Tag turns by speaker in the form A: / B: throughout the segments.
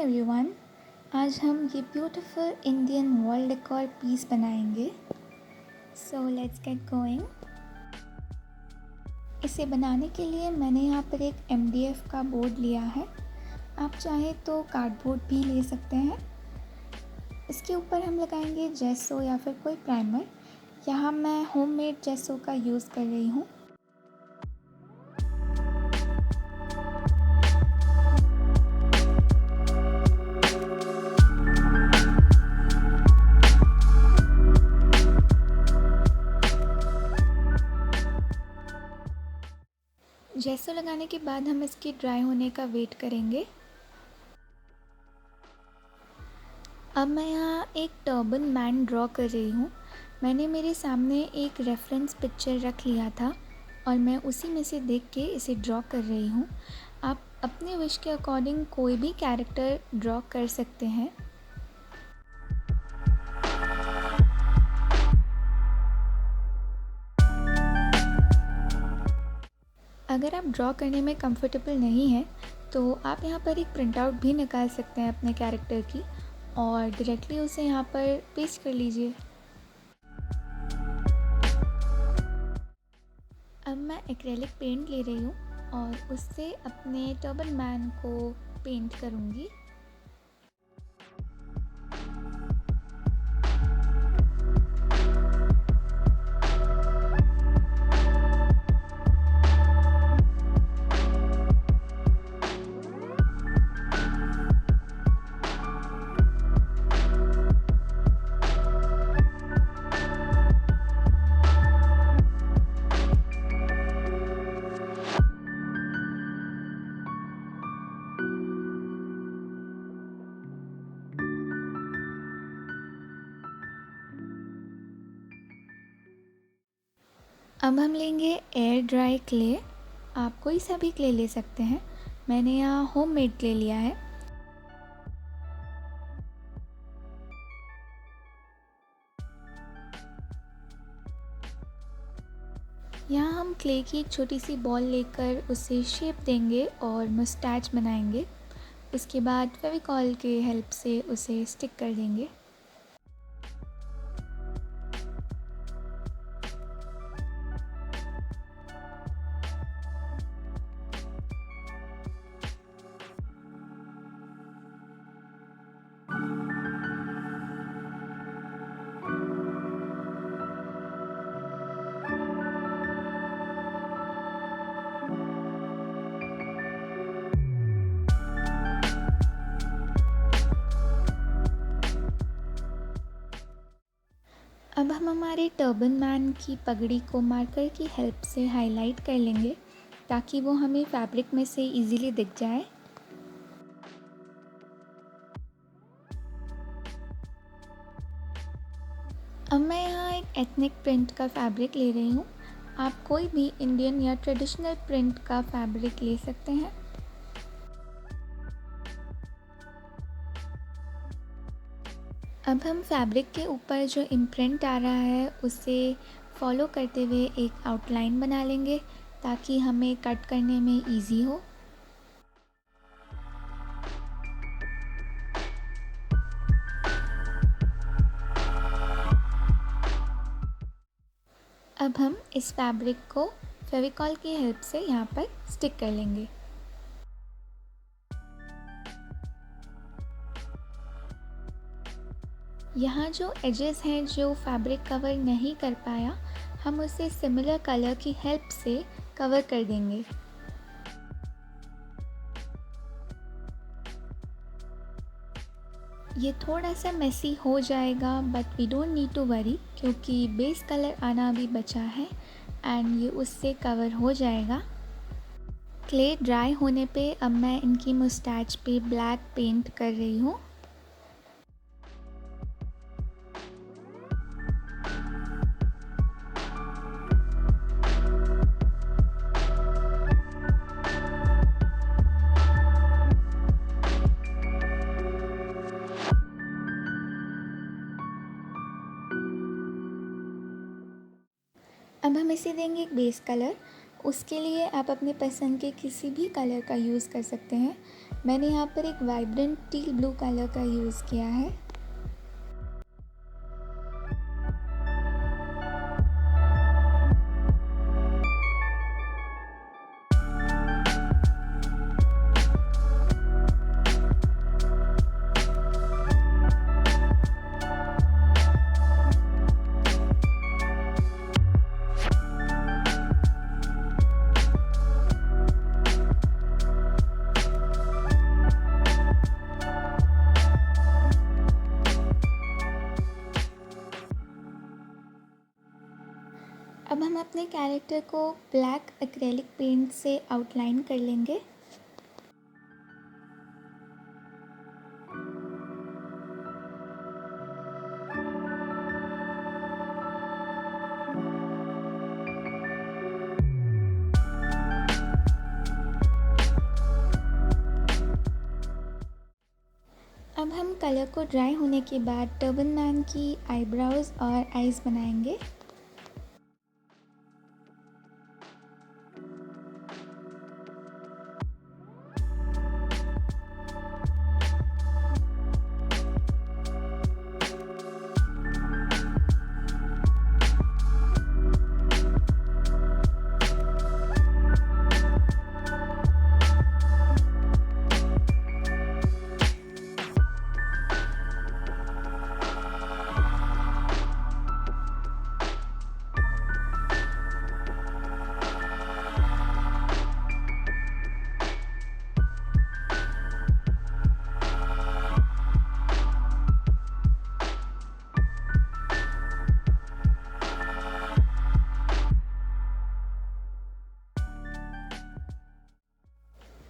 A: Everyone, आज हम ये beautiful Indian wall decor piece बनाएंगे। So let's get going. इसे बनाने के लिए मैंने यहाँ पर एक MDF का बोर्ड लिया है। आप चाहे तो कार्डबोर्ड भी ले सकते हैं। इसके ऊपर हम लगाएंगे जेसो या फिर कोई प्राइमर। यहाँ मैं होममेड जेसो का यूज़ कर रही हूँ। जेसो लगाने के बाद हम इसके ड्राई होने का वेट करेंगे। अब मैं यहाँ एक टर्बन मैन ड्रॉ कर रही हूँ। मैंने मेरे सामने एक रेफरेंस पिक्चर रख लिया था और मैं उसी में से देख के इसे ड्रॉ कर रही हूँ। आप अपने विश के अकॉर्डिंग कोई भी कैरेक्टर ड्रॉ कर सकते हैं। अगर आप ड्रॉ करने में कंफर्टेबल नहीं हैं तो आप यहाँ पर एक प्रिंट आउट भी निकाल सकते हैं अपने कैरेक्टर की और डायरेक्टली उसे यहाँ पर पेस्ट कर लीजिए। अब मैं एक्रेलिक पेंट ले रही हूँ और उससे अपने टर्बन मैन को पेंट करूँगी। अब हम लेंगे एयर ड्राई क्ले। आप कोई सा भी क्ले ले सकते हैं। मैंने यहाँ होममेड क्ले लिया है। यहाँ हम क्ले की एक छोटी सी बॉल लेकर उसे शेप देंगे और मुस्टैच बनाएंगे। उसके बाद फेविकॉल के हेल्प से उसे स्टिक कर देंगे। अब हम हमारे टर्बन मैन की पगड़ी को मार्कर की हेल्प से हाईलाइट कर लेंगे ताकि वो हमें फैब्रिक में से इजीली दिख जाए। अब मैं यहाँ एक एथनिक प्रिंट का फैब्रिक ले रही हूँ। आप कोई भी इंडियन या ट्रेडिशनल प्रिंट का फैब्रिक ले सकते हैं। अब हम फैब्रिक के ऊपर जो इम्प्रिंट आ रहा है उसे फॉलो करते हुए एक आउटलाइन बना लेंगे ताकि हमें कट करने में इजी हो। अब हम इस फैब्रिक को फेविकॉल की हेल्प से यहाँ पर स्टिक कर लेंगे। यहाँ जो एजेस हैं जो फैब्रिक कवर नहीं कर पाया, हम उसे सिमिलर कलर की हेल्प से कवर कर देंगे। ये थोड़ा सा मेसी हो जाएगा but we don't need to worry क्योंकि बेस कलर आना भी बचा है एंड ये उससे कवर हो जाएगा। क्ले ड्राई होने पे अब मैं इनकी मुस्टैच पे ब्लैक पेंट कर रही हूँ। अब हम इसे देंगे एक बेस कलर। उसके लिए आप अपने पसंद के किसी भी कलर का यूज़ कर सकते हैं। मैंने यहाँ पर एक वाइब्रेंट टील ब्लू कलर का यूज़ किया है। अब हम अपने कैरेक्टर को ब्लैक एक्रेलिक पेंट से आउटलाइन कर लेंगे। अब हम कलर को ड्राई होने के बाद टर्बन मैन की आईब्रोज और आईज़ बनाएंगे।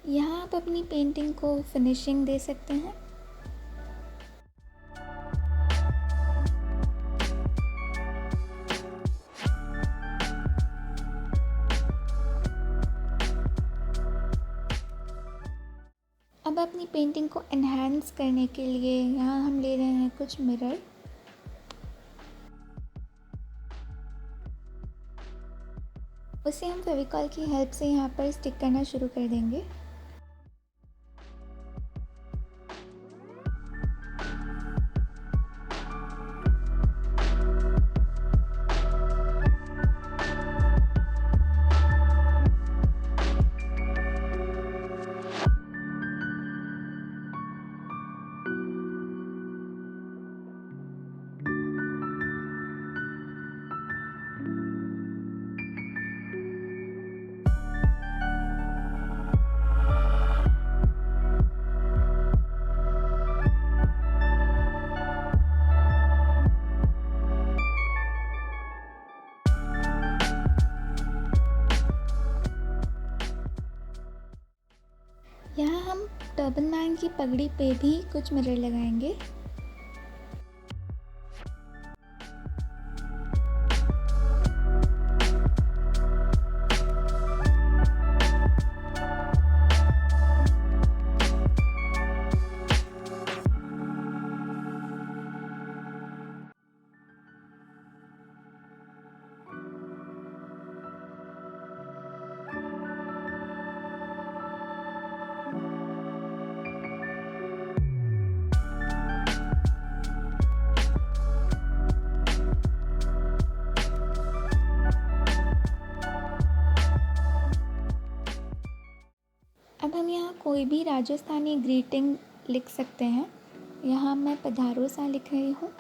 A: यहाँ आप अपनी पेंटिंग को फिनिशिंग दे सकते हैं। अब अपनी पेंटिंग को एनहांस करने के लिए यहाँ हम ले रहे हैं कुछ मिरर। उसे हम फेविकॉल की हेल्प से यहाँ पर स्टिक करना शुरू कर देंगे। यहाँ हम टर्बन मैन की पगड़ी पे भी कुछ मिरर लगाएंगे। अब हम यहाँ कोई भी राजस्थानी ग्रीटिंग लिख सकते हैं। यहाँ मैं पधारो सा लिख रही हूँ।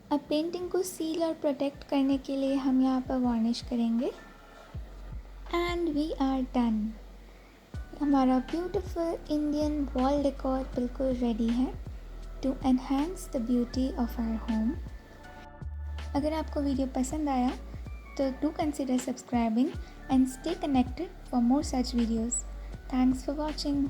A: अब पेंटिंग को सील और प्रोटेक्ट करने के लिए हम यहाँ पर वार्निश करेंगे। And we are done. हमारा ब्यूटीफुल इंडियन वॉल डेकोर बिल्कुल रेडी है to enhance the beauty of our home. अगर आपको वीडियो पसंद आया तो do consider subscribing and stay connected for more such videos. Thanks for watching.